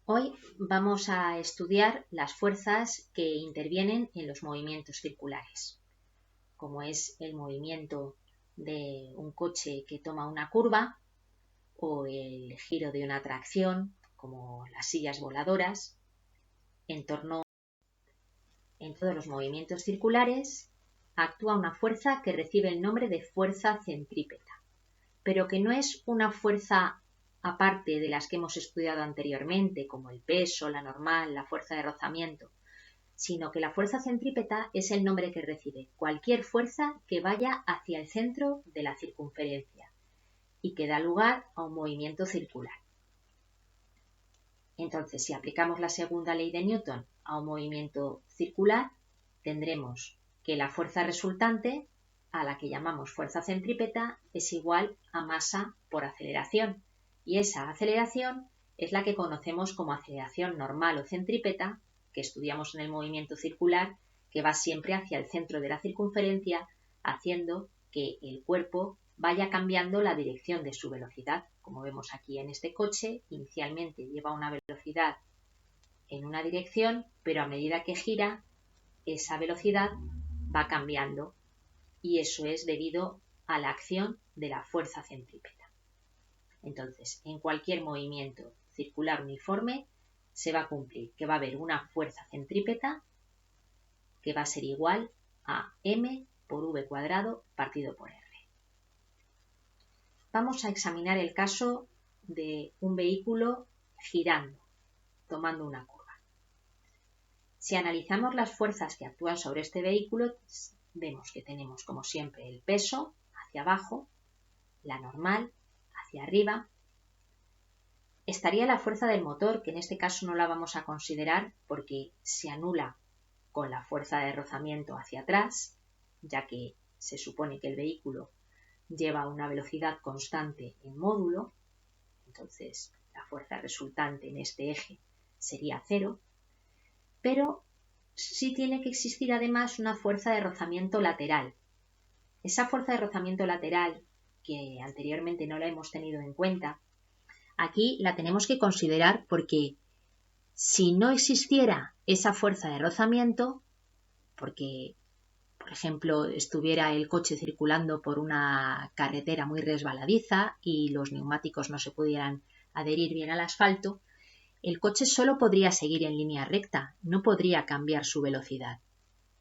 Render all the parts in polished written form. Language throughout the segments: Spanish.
Hoy vamos a estudiar las fuerzas que intervienen en los movimientos circulares, como es el movimiento de un coche que toma una curva o el giro de una tracción, como las sillas voladoras. En todos los movimientos circulares actúa una fuerza que recibe el nombre de fuerza centrípeta, pero que no es una fuerza aparte de las que hemos estudiado anteriormente, como el peso, la normal, la fuerza de rozamiento, sino que la fuerza centrípeta es el nombre que recibe cualquier fuerza que vaya hacia el centro de la circunferencia y que da lugar a un movimiento circular. Entonces, si aplicamos la segunda ley de Newton a un movimiento circular, tendremos que la fuerza resultante, a la que llamamos fuerza centrípeta, es igual a masa por aceleración, y esa aceleración es la que conocemos como aceleración normal o centrípeta, que estudiamos en el movimiento circular, que va siempre hacia el centro de la circunferencia, haciendo que el cuerpo vaya cambiando la dirección de su velocidad. Como vemos aquí en este coche, inicialmente lleva una velocidad en una dirección, pero a medida que gira, esa velocidad va cambiando, y eso es debido a la acción de la fuerza centrípeta. Entonces, en cualquier movimiento circular uniforme se va a cumplir que va a haber una fuerza centrípeta que va a ser igual a m por v cuadrado partido por r. Vamos a examinar el caso de un vehículo girando, tomando una curva. Si analizamos las fuerzas que actúan sobre este vehículo, vemos que tenemos, como siempre, el peso hacia abajo, la normal hacia arriba. Estaría la fuerza del motor, que en este caso no la vamos a considerar porque se anula con la fuerza de rozamiento hacia atrás, ya que se supone que el vehículo lleva una velocidad constante en módulo, entonces la fuerza resultante en este eje sería 0, pero sí tiene que existir además una fuerza de rozamiento lateral. Esa fuerza de rozamiento lateral, que anteriormente no la hemos tenido en cuenta, aquí la tenemos que considerar porque si no existiera esa fuerza de rozamiento, porque por ejemplo estuviera el coche circulando por una carretera muy resbaladiza y los neumáticos no se pudieran adherir bien al asfalto, el coche solo podría seguir en línea recta, no podría cambiar su velocidad.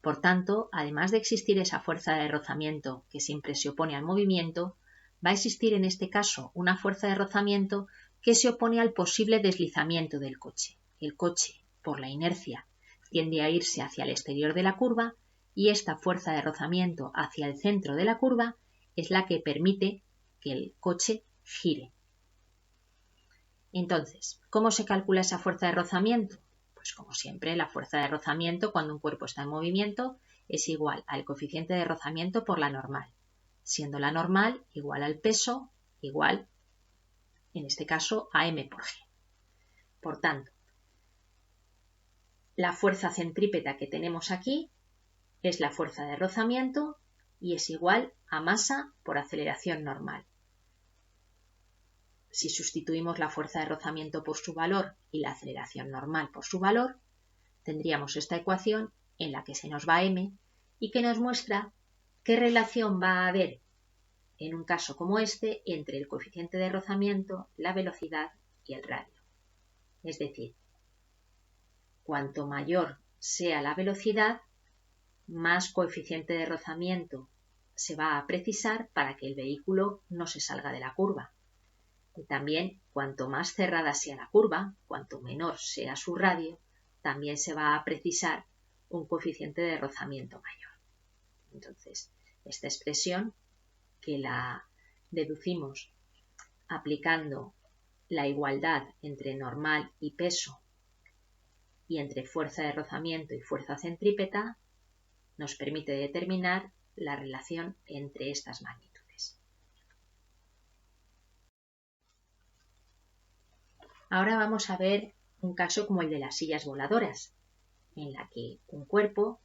Por tanto, además de existir esa fuerza de rozamiento que siempre se opone al movimiento, va a existir en este caso una fuerza de rozamiento que se opone al posible deslizamiento del coche. El coche, por la inercia, tiende a irse hacia el exterior de la curva y esta fuerza de rozamiento hacia el centro de la curva es la que permite que el coche gire. Entonces, ¿cómo se calcula esa fuerza de rozamiento? Pues como siempre, la fuerza de rozamiento cuando un cuerpo está en movimiento es igual al coeficiente de rozamiento por la normal, siendo la normal igual al peso igual, en este caso, a m por g. Por tanto, la fuerza centrípeta que tenemos aquí es la fuerza de rozamiento y es igual a masa por aceleración normal. Si sustituimos la fuerza de rozamiento por su valor y la aceleración normal por su valor, tendríamos esta ecuación en la que se nos va m y que nos muestra qué relación va a haber en un caso como este entre el coeficiente de rozamiento, la velocidad y el radio. Es decir, cuanto mayor sea la velocidad, más coeficiente de rozamiento se va a precisar para que el vehículo no se salga de la curva. Y también, cuanto más cerrada sea la curva, cuanto menor sea su radio, también se va a precisar un coeficiente de rozamiento mayor. Entonces, esta expresión, que la deducimos aplicando la igualdad entre normal y peso y entre fuerza de rozamiento y fuerza centrípeta, nos permite determinar la relación entre estas magnitudes. Ahora vamos a ver un caso como el de las sillas voladoras, en la que un cuerpo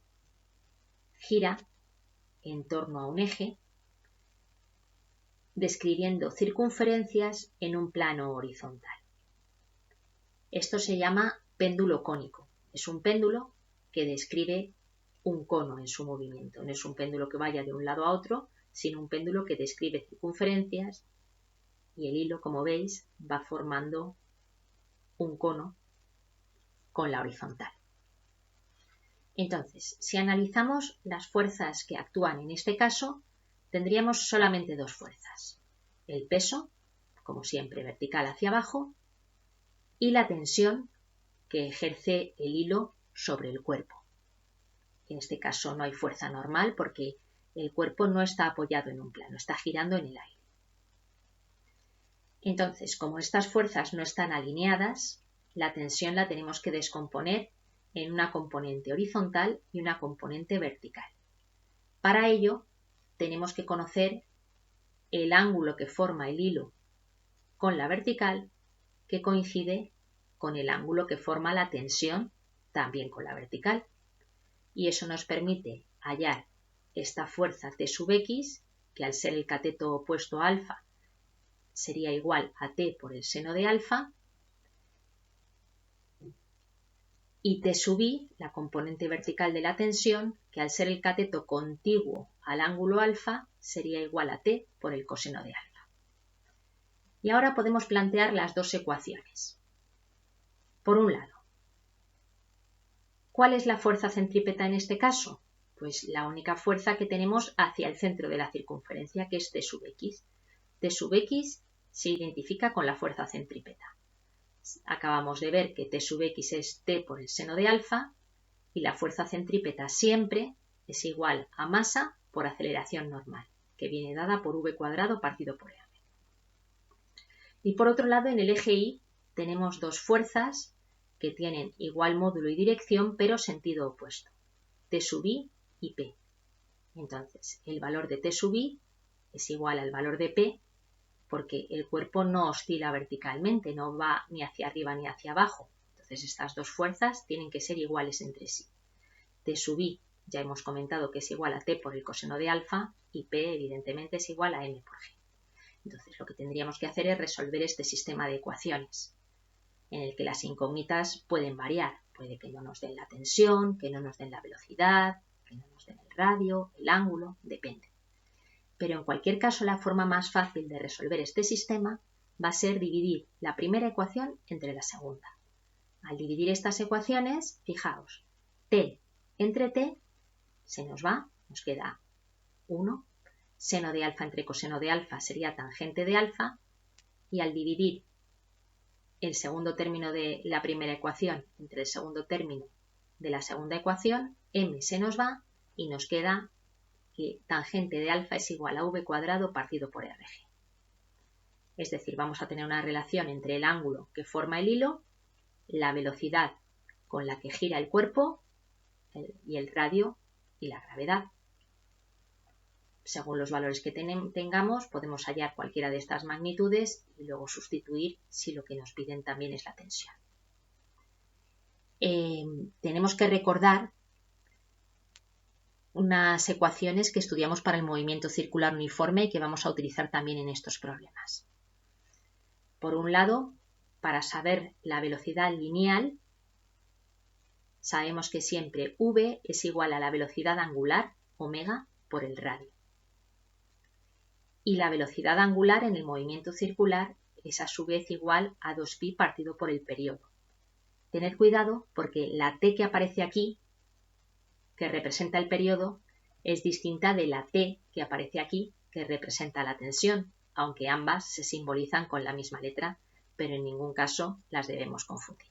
gira en torno a un eje, describiendo circunferencias en un plano horizontal. Esto se llama péndulo cónico. Es un péndulo que describe un cono en su movimiento. No es un péndulo que vaya de un lado a otro, sino un péndulo que describe circunferencias y el hilo, como veis, va formando un cono con la horizontal. Entonces, si analizamos las fuerzas que actúan en este caso, tendríamos solamente dos fuerzas. El peso, como siempre vertical hacia abajo, y la tensión que ejerce el hilo sobre el cuerpo. En este caso no hay fuerza normal porque el cuerpo no está apoyado en un plano, está girando en el aire. Entonces, como estas fuerzas no están alineadas, la tensión la tenemos que descomponer en una componente horizontal y una componente vertical. Para ello, tenemos que conocer el ángulo que forma el hilo con la vertical, que coincide con el ángulo que forma la tensión también con la vertical. Y eso nos permite hallar esta fuerza T sub x, que al ser el cateto opuesto a alfa sería igual a T por el seno de alfa, y T sub i, la componente vertical de la tensión, que al ser el cateto contiguo al ángulo alfa sería igual a T por el coseno de alfa. Y ahora podemos plantear las dos ecuaciones. Por un lado, ¿cuál es la fuerza centrípeta en este caso? Pues la única fuerza que tenemos hacia el centro de la circunferencia, que es T sub x. T sub x se identifica con la fuerza centrípeta. Acabamos de ver que T sub x es T por el seno de alfa y la fuerza centrípeta siempre es igual a masa por aceleración normal, que viene dada por v cuadrado partido por m. Y por otro lado, en el eje Y tenemos dos fuerzas que tienen igual módulo y dirección, pero sentido opuesto, T sub i y P. Entonces, el valor de T sub i es igual al valor de P, porque el cuerpo no oscila verticalmente, no va ni hacia arriba ni hacia abajo. Entonces, estas dos fuerzas tienen que ser iguales entre sí. T sub i ya hemos comentado que es igual a T por el coseno de alfa y P evidentemente es igual a M por G. Entonces, lo que tendríamos que hacer es resolver este sistema de ecuaciones, en el que las incógnitas pueden variar. Puede que no nos den la tensión, que no nos den la velocidad, que no nos den el radio, el ángulo, depende. Pero en cualquier caso, la forma más fácil de resolver este sistema va a ser dividir la primera ecuación entre la segunda. Al dividir estas ecuaciones, fijaos, T entre T se nos va, nos queda 1, seno de alfa entre coseno de alfa sería tangente de alfa, y al dividir el segundo término de la primera ecuación entre el segundo término de la segunda ecuación, m se nos va y nos queda que tangente de alfa es igual a v cuadrado partido por rg. Es decir, vamos a tener una relación entre el ángulo que forma el hilo, la velocidad con la que gira el cuerpo y el radio y la gravedad. Según los valores que tengamos, podemos hallar cualquiera de estas magnitudes y luego sustituir si lo que nos piden también es la tensión. Tenemos que recordar unas ecuaciones que estudiamos para el movimiento circular uniforme y que vamos a utilizar también en estos problemas. Por un lado, para saber la velocidad lineal, sabemos que siempre v es igual a la velocidad angular, omega, por el radio. Y la velocidad angular en el movimiento circular es a su vez igual a 2pi partido por el periodo. Tened cuidado porque la t que aparece aquí, que representa el periodo, es distinta de la t que aparece aquí, que representa la tensión, aunque ambas se simbolizan con la misma letra, pero en ningún caso las debemos confundir.